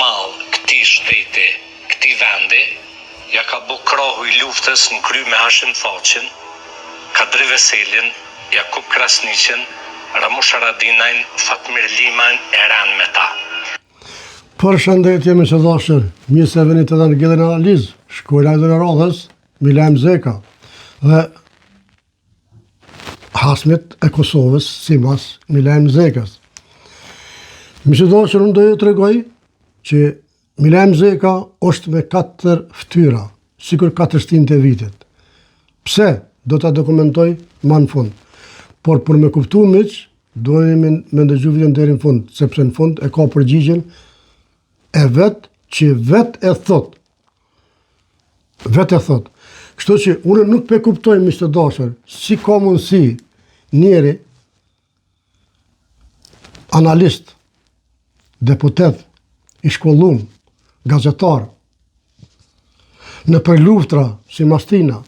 madh këtij shteti, këtij vendi, ja ka bu krahu I luftës në kry me Hashim Thaçin, Kadri Veselin, Jakub Krasniqin, Ramush Haradinajn, Fatmir Liman e ran me ta. Përshëndetje me së dashur, mirë se veni të në gjithë në analizë, shkolla e Radhës, Milajm Zeka dhe Hasmit e Kosovës, sipas Milajm Zekas. Mirë se dashur, unë do ju tregoj që Milajm Zeka është me 4 ftyra, sikur 4 shtinë të vitit. Pse? Do ta dokumentoj më në fund. Por për me kuptu miq, dojmë me ndëgju videon deri në fund, sepse në fund e ka përgjigjen e vet që vet e thot. Vet e thot. Kështu që unë nuk pe kuptoj miq të dashur, si ka mundësi njeri analist, deputet, I shkollum, gazetar, në për luftra si Mastina,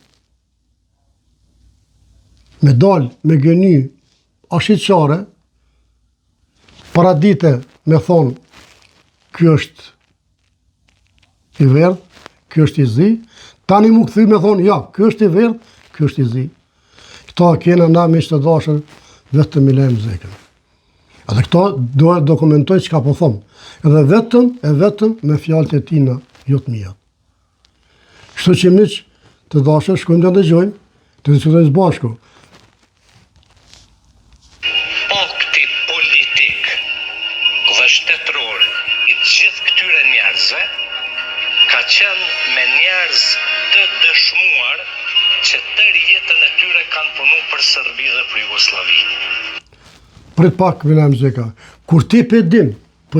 me dal, me gëny, ashitqare, para dite me thonë, ky është I verdh, ky është I zi, tani mu këthy me thonë, ja, ky është I verdh, ky është I zi. Këta kena na miq të dashur vetëm Milajm Zekën. Edhe këta do e dokumentoj çka po them. Edhe vetëm me fjalët e tina, jo të mia. Kështu që miq të dashur, shkojmë të dëgjojmë, të diskutojmë së bashku. Pakti politik dhe shtetëror I gjithë këtyre njerëzve ka qenë me njerëz të dëshmuar që tërë jetën e tyre kanë punu për Serbi dhe për Jugosllavi. Prit pak, Milajm Zeka, kur ti po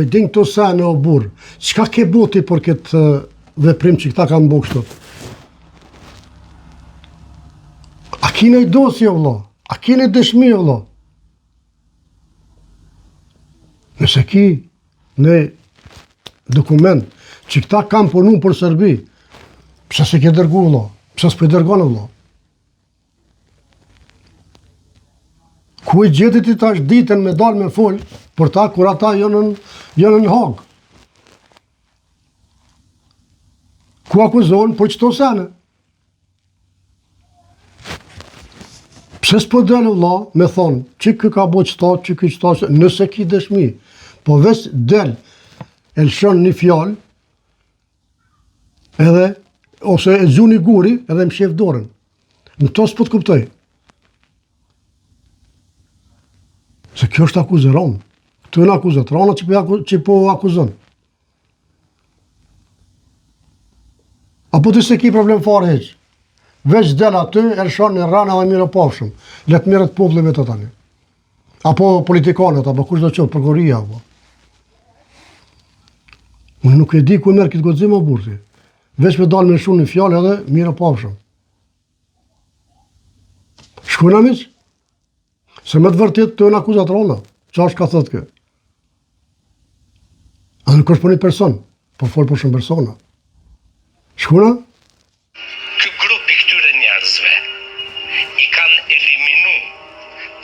e din këto sene o burr, çka ke buti për këtë veprim që këta kanë bërë kështu? A kine I dosje vëlla? A kine dëshmi vëlla? Nëse ki në dokument që këta kanë punu për Serbi, pse se ke dërgu vëlla? Pse s'po I dërgon vëlla? Ku I gjetit I tash ditën me dal me fol për ta kur ata janë në Hag? Ku akuzohen për çto sene? Pse s'po del vëlla me thonë që ky ka bo çto, që ky çto, nëse ki dëshmi, po veç del e lëshon një fjalë edhe ose e zuni guri edhe më shef dorën. Në to s'po të kuptoj. Se kjo është akuzëron. Këtu në akuzat, rana që po akuzon. Apo ti se ki problem fare heq. Veç del aty, elshon në rana dhe mire pafshëm. Let mirët populli me të tani. Apo politikanët, apo kush do qëtë, prokuroria, apo. Unë nuk e di ku merë këtë godzim o burti. Veç me dalë me shumë një fjallë edhe mire pafshëm. Shkujna miq? Se me të vërtet të në akuzat rona, që është ka thëtë kë. A nuk është për një person, po folë për shumë persona. Shkuna? Ky grup I këtyre njerëzve I kanë eliminu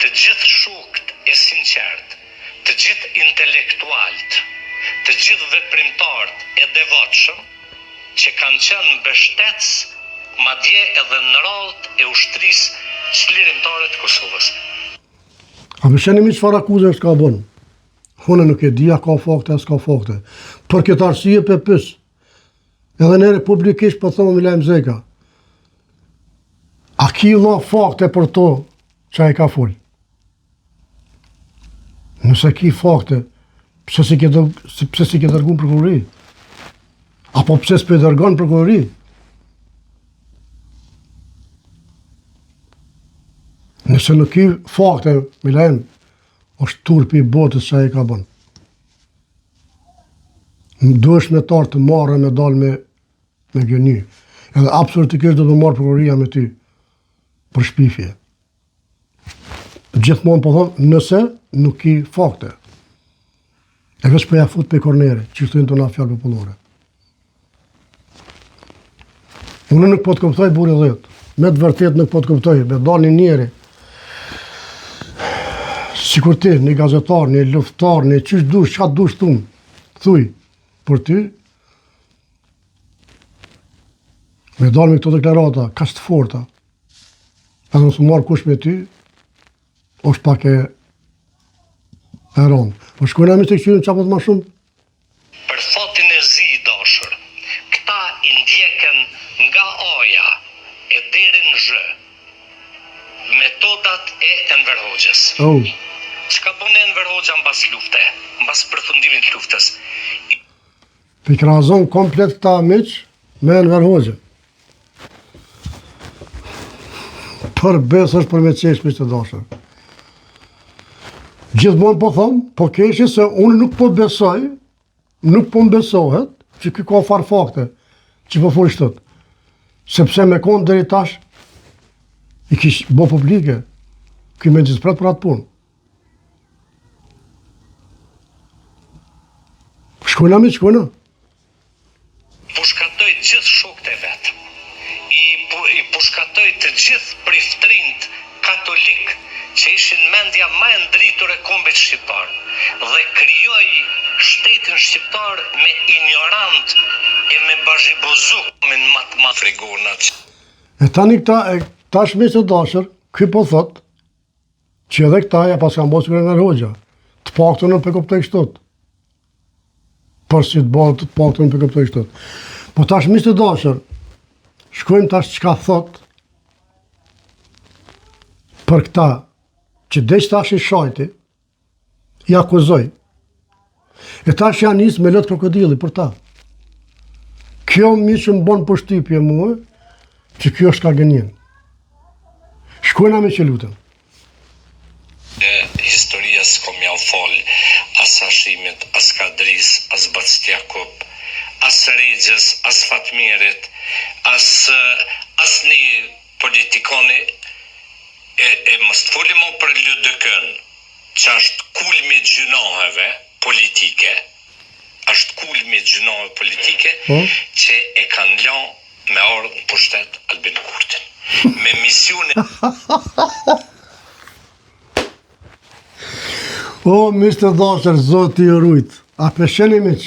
të gjithë shokët e sinqert, të gjithë intelektualt, të gjithë veprimtarët e devotshëm që kanë qenë mbështetës, madje edhe në radhët e ushtrisë çlirimtare të Kosovës. A më sheni mi çfarë akuzë është ka bënë? Hune nuk e dia ka fakte, as ka fakte. Për këtë arsye pe pys. Edhe ne republikisht po thonë Milajm Zeka. A ki la fakte për to që ai ka fol? Nëse ki fakte, pse si ke dërgun prokurori? Apo pse s'pe dërgon prokurori? Nëse nuk I fakte, Milajm, është turpi I botës që ai ka bën. Duhesh me tarë të marrë me dalë me gëny. Edhe absolutikisht do të marrë prokuroria me ty për shpifje. Gjithmonë po thonë, nëse nuk I fakte. E veç për ja fut për kornere, që shtojnë të na fjallë popullore. Unë nuk po të kuptoj buri dhjetë. Me të vërtet nuk po të kuptoj. Me dalë një njeri, sikur ti, një gazetar, një luftar, një qysh dush, çka dush thunë, thuj, për ty, me dalë me këto deklarata, ka të forta, edhe nësë marrë kush me ty, është pak e rëndë. Po shkojna me të këqyrin qa po të ma shumë? Për fatin e zi, dashur, këta i ndjeken nga aja e deri në zhë metodat e Enver Hoxhës. Çka bën Enver Hoxha mbas lufte, mbas përfundimit të luftës? Pikrazon komplet këta miq me Enver Hoxhën. Për besë është për me qesh miq të dashur. Gjithmonë po thom, po keshi se unë nuk po besoj, nuk po mbesohet që ky ka far fakte që po fol shtot. Sepse me konë deri tash i kish bo publike, ky me gjithpret për atë punë. Shkojna mi, shkojna. Pushkatoj gjithë shokët e vetë. I pushkatoj të gjithë priftrinjt katolik që ishin mendja më e ndritur e kombit shqiptar dhe krijoi shtetin shqiptar me ignorant e me bazhibozuk me më frigonat. E tani tash me të dashur, ky po thot që edhe këta ja pas kanë bosur Enver Hoxha. Të paktën nuk e kuptoj kështot. Por si të bëhet të paktën nuk e kuptoj kështot. Po tash me të dashur, shkojmë tash çka thot për këta që deq tash i shajti, i akuzoj. E tash janë nisë me lot krokodili për ta. Kjo mi që më bon përshtypje mua, që kjo është ka gënjen. Shkojna me që lutem. Historia s'kom ja u fol, as Hashimit, as Kadris, as Bactjakub, as Regjës, as Fatmirit, as një politikoni, e mos të folim o për Lydëkën, që është kulmi gjunaheve politike, është kulmi gjunaheve politike, që e kanë lanë me ardhë në pushtet Albin Kurtin. Me misione... O, miq të dashur, Zoti ju rujt. A pesheni miq,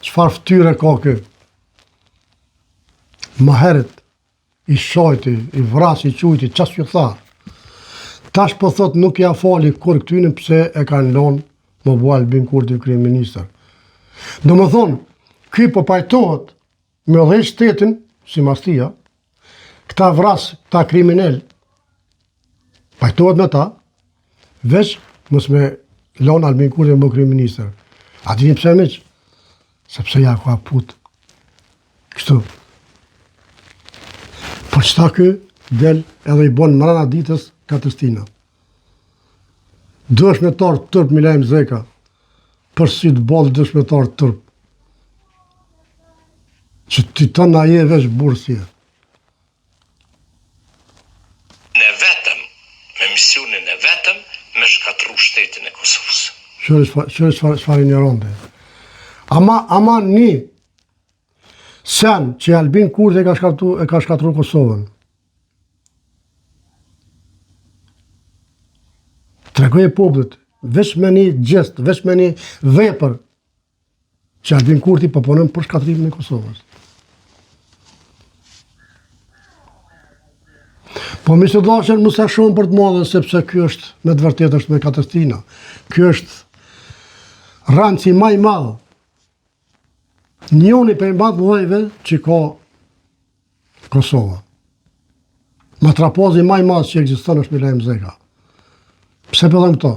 çfarë fytyre ka ky? Më herët i shajti, i vrasi, i qujti, ças ju tha. Tash po thot nuk ja fali kur këtyne pse e kanë lënë më bua Albin Kurti kryeministër. Domethënë, ky po pajtohet me dhej shtetin, si mastia, këta vras, këta kriminal, pajtohet me ta, veç mos me lënë Albin Kurti më kryeministër. A dini pse miq? Sepse ja ka put. Kështu. Por çta ky del edhe i bon mrena ditës Katëstina. Dëshmetar tërp Milajm Zeka, për si të ballë dëshmetar tërp. Që ti të na je veç bursje. Në vetëm, me misionin e vetëm, me shkatru shtetin e Kosovës. Qërë çfarë ignorante. Ama një sen që Albin Kurti e ka shkatru Kosovën. Tregoj e popullit, veç me një gjest, veç me një vepër që Albin Kurti po punon për shkatrimin e Kosovës. Po mi të dashur mos e shohim për të madhe, sepse ky është me të vërtetë është me Katëstina. Ky është ranci më i madh. Njëri për mbajtëve që ka Kosova. Matrapozi më i madh që ekziston është Milajm Zeka. Pse pëllëm këto?